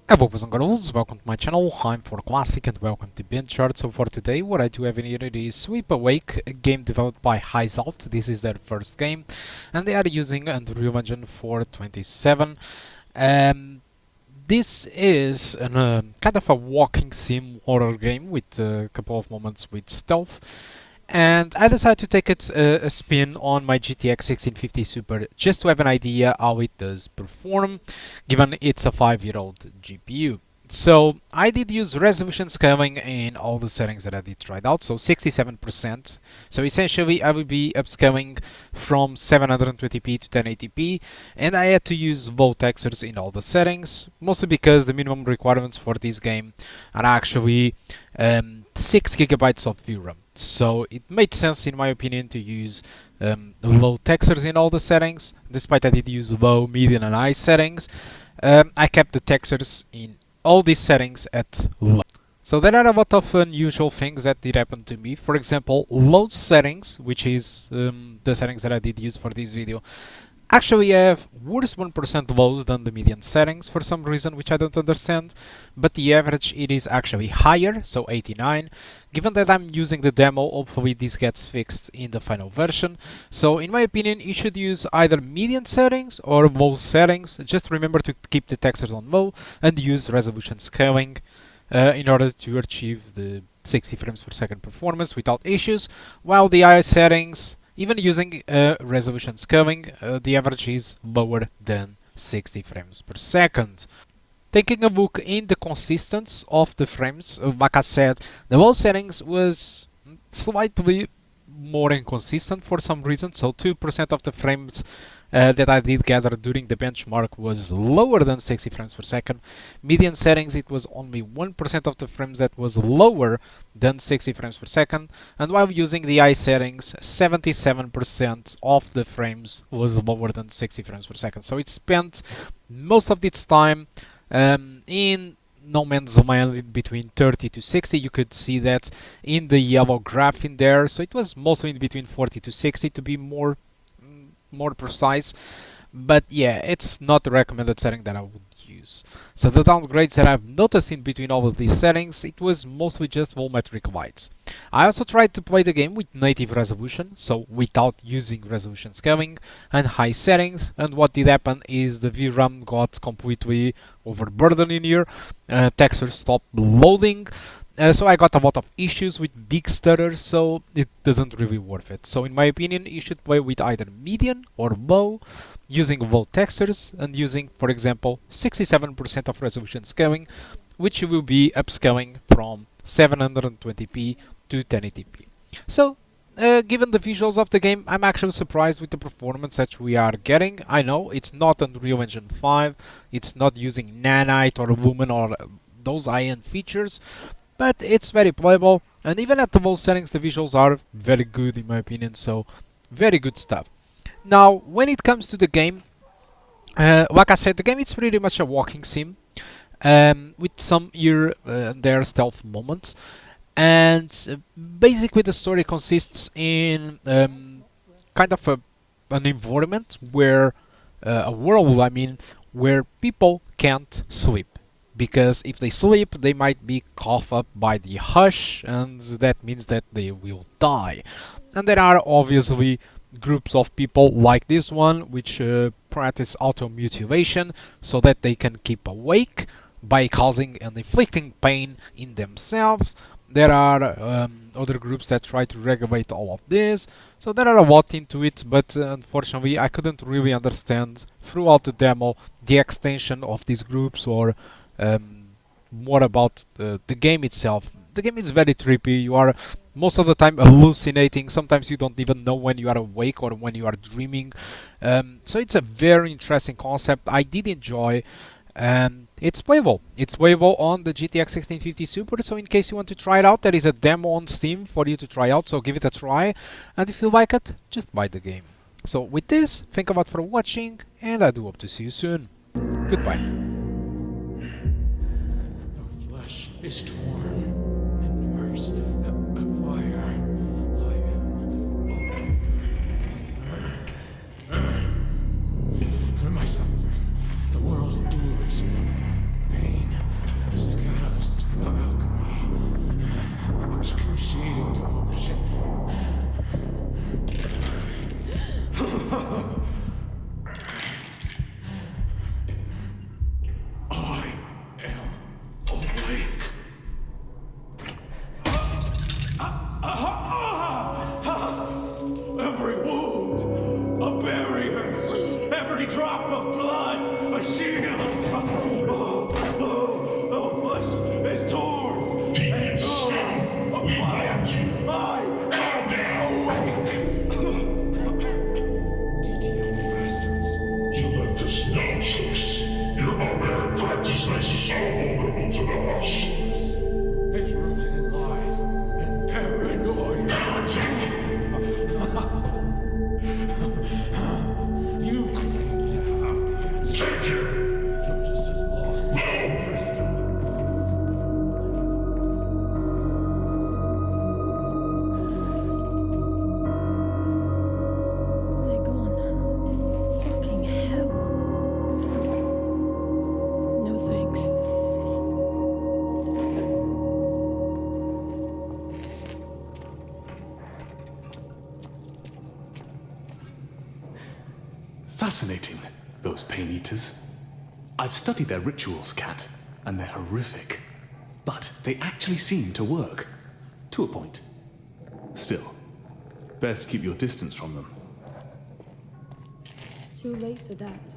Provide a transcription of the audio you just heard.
Hello boys and girls, welcome to my channel. I'm For Classic and welcome to BenchART. So for today what I do have in here is Sweep Awake, a game developed by Hyzalt. This is their first game and they are using Unreal Engine 427. This is kind of a walking sim horror game with a couple of moments with stealth. And I decided to take it a spin on my GTX 1650 Super just to have an idea how it does perform, given it's a 5-year-old GPU. So I did use resolution scaling in all the settings that I did try out, so 67%. So essentially I will be upscaling from 720p to 1080p, and I had to use low textures in all the settings, mostly because the minimum requirements for this game are actually 6 gigabytes of VRAM. So it made sense in my opinion to use low textures in all the settings. Despite I did use low, medium and high settings, I kept the textures in all these settings at low. So there are a lot of unusual things that did happen to me. For example, low settings, which is the settings that I did use for this video, actually have worse 1% lows than the median settings for some reason, which I don't understand, but the average it is actually higher, so 89. Given that I'm using the demo, hopefully this gets fixed in the final version. So in my opinion, you should use either median settings or low settings. Just remember to keep the textures on low and use resolution scaling in order to achieve the 60 frames per second performance without issues, while the high settings, even using resolution scaling, the average is lower than 60 frames per second. Taking a look in the consistency of the frames, like I said, the low settings was slightly more inconsistent for some reason, so 2% of the frames that I did gather during the benchmark was lower than 60 frames per second. Median settings, it was only 1% of the frames that was lower than 60 frames per second, and while using the high settings, 77% of the frames was lower than 60 frames per second. So it spent most of its time in no man's land between 30 to 60. You could see that in the yellow graph in there, so it was mostly in between 40 to 60 to be more precise, but yeah, it's not the recommended setting that I would use. So the downgrades that I've noticed in between all of these settings, it was mostly just volumetric lights. I also tried to play the game with native resolution, so without using resolution scaling, and high settings, and what did happen is the VRAM got completely overburdened in here, textures stopped loading, so I got a lot of issues with big stutters, so it doesn't really worth it. So in my opinion, you should play with either median or low, using low textures and using, for example, 67% of resolution scaling, which you will be upscaling from 720p to 1080p. So given the visuals of the game, I'm actually surprised with the performance that we are getting. I know it's not Unreal Engine 5, it's not using Nanite or Lumen or those high-end features, but it's very playable, and even at the low settings the visuals are very good in my opinion, so very good stuff. Now when it comes to the game, like I said, the game is pretty much a walking sim, with some here and there stealth moments, and basically the story consists in kind of an environment where a world, I mean, where people can't sleep. Because if they sleep, they might be coughed up by the hush, and that means that they will die. And there are obviously groups of people like this one, which practice auto-mutilation so that they can keep awake by causing and inflicting pain in themselves. There are other groups that try to regulate all of this, so there are a lot into it, but unfortunately I couldn't really understand throughout the demo the extension of these groups or more about the game itself. The game is very trippy. You are most of the time hallucinating. Sometimes you don't even know when you are awake or when you are dreaming. So it's a very interesting concept. I did enjoy, and it's playable. It's playable on the GTX 1650 Super. So in case you want to try it out, there is a demo on Steam for you to try out. So give it a try, and if you like it, just buy the game. So with this, thank you a lot for watching, and I do hope to see you soon. Goodbye. Flesh is torn, and nerves afire. I am. For my suffering, the world endures pain. place is so vulnerable to the hush. It's rooted in lies and paranoia. You claim to have the answer. Take it. You're just as lost as the rest of the world. They're gone. Fucking hell. No thanks. Fascinating, those pain eaters. I've studied their rituals, Cat, and they're horrific. But they actually seem to work. To a point. Still, best keep your distance from them. Too late for that.